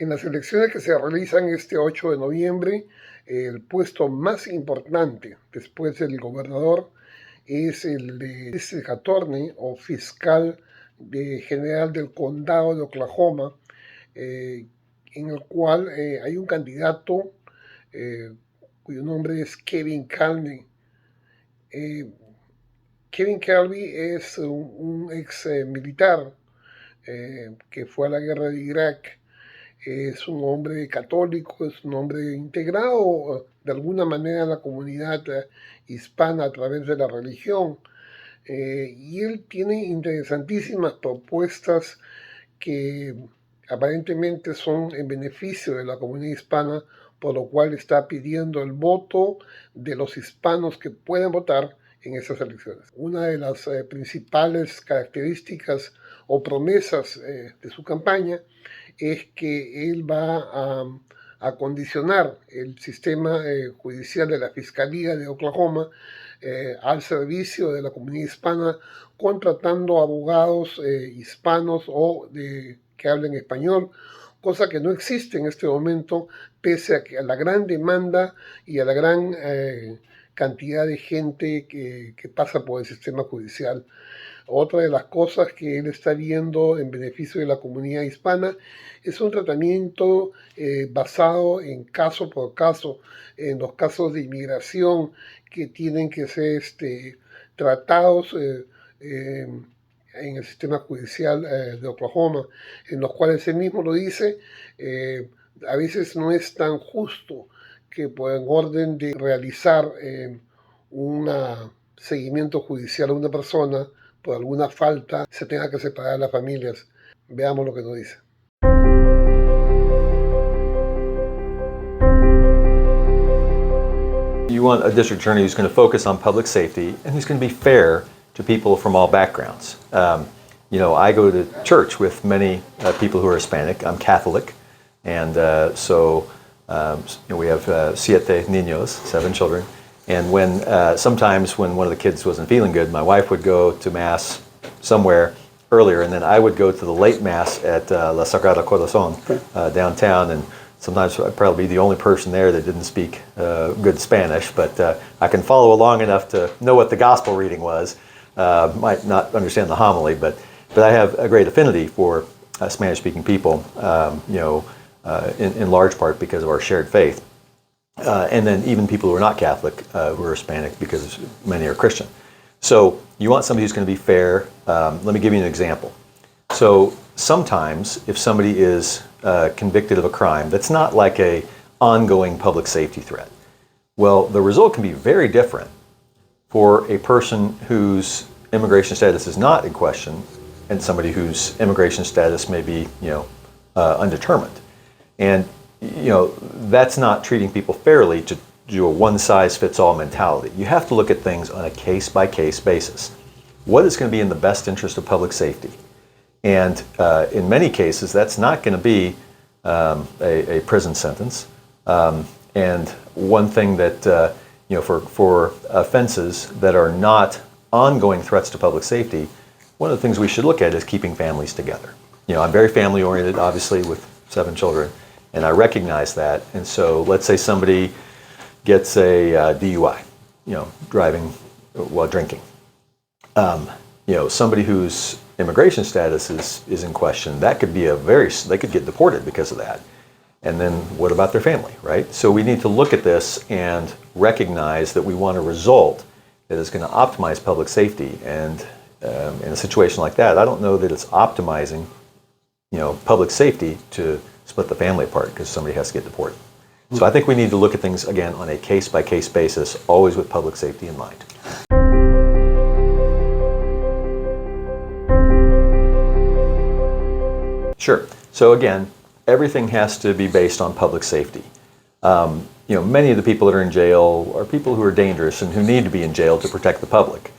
En las elecciones que se realizan este 8 de noviembre, el puesto más importante después del gobernador es el de attorney o fiscal general del condado de Oklahoma, en el cual hay un candidato cuyo nombre es Kevin Calvey. Kevin Calvey es un ex militar que fue a la guerra de Irak. Es un hombre católico, es un hombre integrado de alguna manera en la comunidad hispana a través de la religión. Y él tiene interesantísimas propuestas que aparentemente son en beneficio de la comunidad hispana, por lo cual está pidiendo el voto de los hispanos que pueden votar en esas elecciones. Una de las principales características o promesas de su campaña es que él va a condicionar el sistema judicial de la Fiscalía de Oklahoma al servicio de la comunidad hispana, contratando abogados hispanos o que hablen español, cosa que no existe en este momento, pese a la gran demanda y a la gran cantidad de gente que pasa por el sistema judicial. Otra de las cosas que él está viendo en beneficio de la comunidad hispana es un tratamiento basado en caso por caso, en los casos de inmigración que tienen que ser tratados en el sistema judicial de Oklahoma, en los cuales él mismo lo dice, a veces no es tan justo que en orden de realizar un seguimiento judicial a una persona por alguna falta se tenga que separar a las familias. Veamos lo que nos dice. You want a district attorney who's going to focus on public safety and who's going to be fair to people from all backgrounds. I go to church with many people who are Hispanic. I'm Catholic, and so we have 7 niños, 7 children. And sometimes when one of the kids wasn't feeling good, my wife would go to Mass somewhere earlier, and then I would go to the late Mass at La Sagrada Corazon downtown, and sometimes I'd probably be the only person there that didn't speak good Spanish, but I can follow along enough to know what the gospel reading was. Might not understand the homily, but I have a great affinity for Spanish-speaking people, in large part because of our shared faith. And then even people who are not Catholic, who are Hispanic, because many are Christian. So you want somebody who's going to be fair. Let me give you an example. So sometimes if somebody is convicted of a crime that's not like a ongoing public safety threat, well, the result can be very different for a person whose immigration status is not in question and somebody whose immigration status may be, undetermined. And that's not treating people fairly to do a one-size-fits-all mentality. You have to look at things on a case-by-case basis. What is going to be in the best interest of public safety? And in many cases, that's not going to be a prison sentence. And one thing that, for offenses that are not ongoing threats to public safety, one of the things we should look at is keeping families together. I'm very family-oriented, obviously, with 7 children. And I recognize that. And so let's say somebody gets a DUI, driving while drinking. Somebody whose immigration status is in question, that could be they could get deported because of that. And then what about their family, right? So we need to look at this and recognize that we want a result that is going to optimize public safety. And in a situation like that, I don't know that it's optimizing, public safety to split the family apart because somebody has to get deported. So I think we need to look at things, again, on a case-by-case basis, always with public safety in mind. Sure. So again, everything has to be based on public safety. Many of the people that are in jail are people who are dangerous and who need to be in jail to protect the public.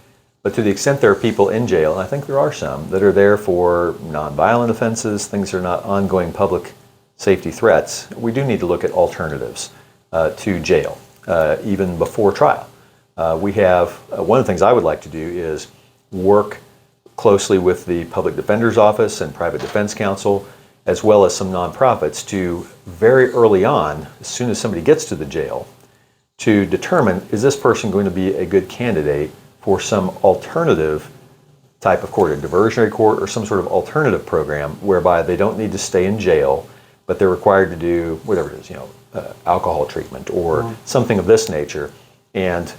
But to the extent there are people in jail, and I think there are some, that are there for nonviolent offenses, things that are not ongoing public safety threats, we do need to look at alternatives to jail, even before trial. We have, one of the things I would like to do is work closely with the Public Defender's Office and Private Defense Counsel as well as some nonprofits, to very early on, as soon as somebody gets to the jail, to determine, is this person going to be a good candidate for some alternative type of court, a diversionary court or some sort of alternative program whereby they don't need to stay in jail, but they're required to do whatever it is, alcohol treatment or something of this nature, and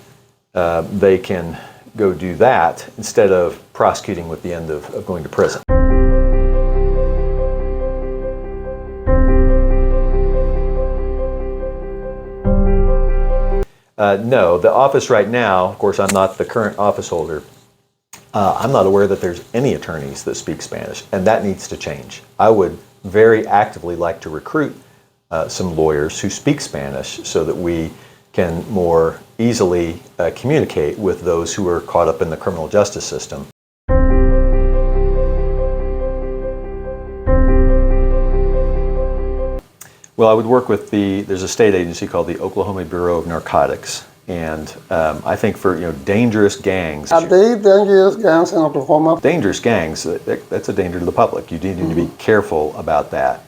they can go do that instead of prosecuting with the end of going to prison. No, the office right now, of course, I'm not the current office holder. I'm not aware that there's any attorneys that speak Spanish, and that needs to change. I would very actively like to recruit some lawyers who speak Spanish so that we can more easily communicate with those who are caught up in the criminal justice system. Well, I would work with there's a state agency called the Oklahoma Bureau of Narcotics, and I think for dangerous gangs. Are they dangerous gangs in Oklahoma? Dangerous gangs, that's a danger to the public. You need to be careful about that.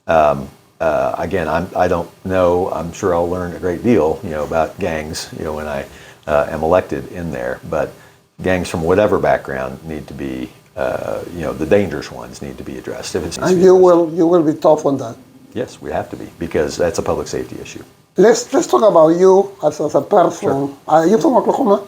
Again, I don't know. I'm sure I'll learn a great deal, about gangs, when I am elected in there. But gangs from whatever background need to be, the dangerous ones need to be addressed. And you will be tough on that. Yes, we have to be, because that's a public safety issue. Let's talk about you as a person. Sure. Are you from Oklahoma?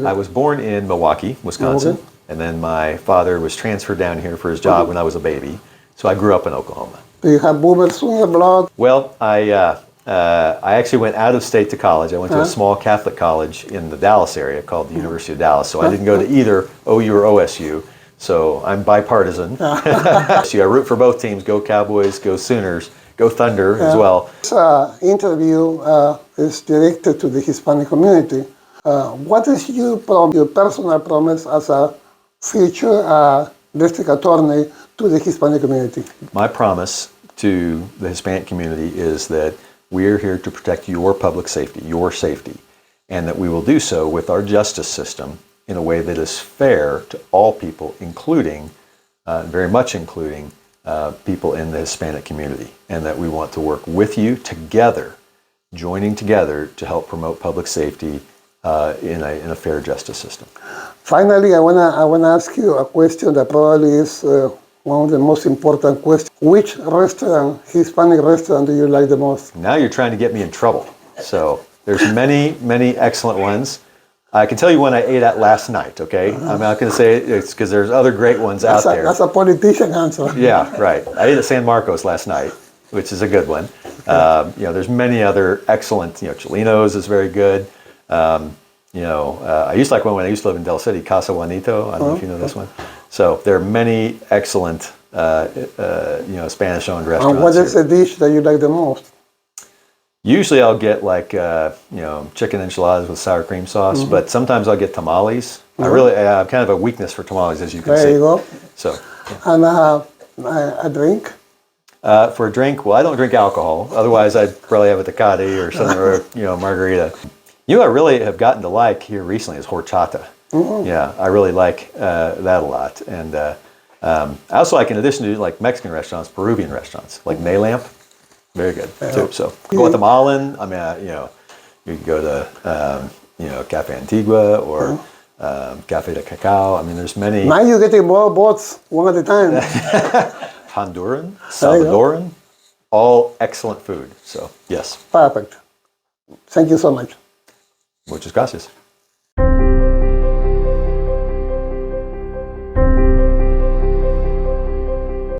I was born in Milwaukee, Wisconsin, and then my father was transferred down here for his job when I was a baby. So I grew up in Oklahoma. Do you have boomers in your blood? Well, I actually went out of state to college. I went to a small Catholic college in the Dallas area called the University of Dallas. So I didn't go to either OU or OSU. So I'm bipartisan. So I root for both teams. Go Cowboys, go Sooners, go Thunder as well. This interview is directed to the Hispanic community. What is your personal promise as a future district attorney to the Hispanic community? My promise to the Hispanic community is that we are here to protect your public safety, your safety, and that we will do so with our justice system in a way that is fair to all people, including, very much including, people in the Hispanic community, and that we want to work with you together, joining together to help promote public safety in a fair justice system. Finally, I wanna ask you a question that probably is one of the most important questions. Which restaurant, Hispanic restaurant, do you like the most? Now you're trying to get me in trouble. So there's many, many excellent ones. I can tell you one I ate at last night, okay? I'm not going to say it's because there's other great ones out there. That's a politician answer. Yeah, right. I ate at San Marcos last night, which is a good one. There's many other excellent, Chilinos is very good. I used to like one when I used to live in Del City, Casa Juanito. I don't know if you know this one. So there are many excellent, Spanish-owned restaurants. And what is the dish that you like the most? Usually I'll get chicken enchiladas with sour cream sauce, but sometimes I'll get tamales. I have kind of a weakness for tamales, as you can see. There you go. So, and a drink? For a drink, well, I don't drink alcohol. Otherwise, I'd probably have a Tecate or something, or margarita. I really have gotten to like here recently is horchata. Yeah, I really like that a lot. And I also like, in addition to Mexican restaurants, Peruvian restaurants, like Maylamp. Very good too. So Guatemalan. I mean, you can go to Cafe Antigua or Cafe de Cacao. I mean, there's many. Now you're getting more boats one at a time. Honduran, Salvadoran, all excellent food. So yes. Perfect. Thank you so much. Muchas gracias.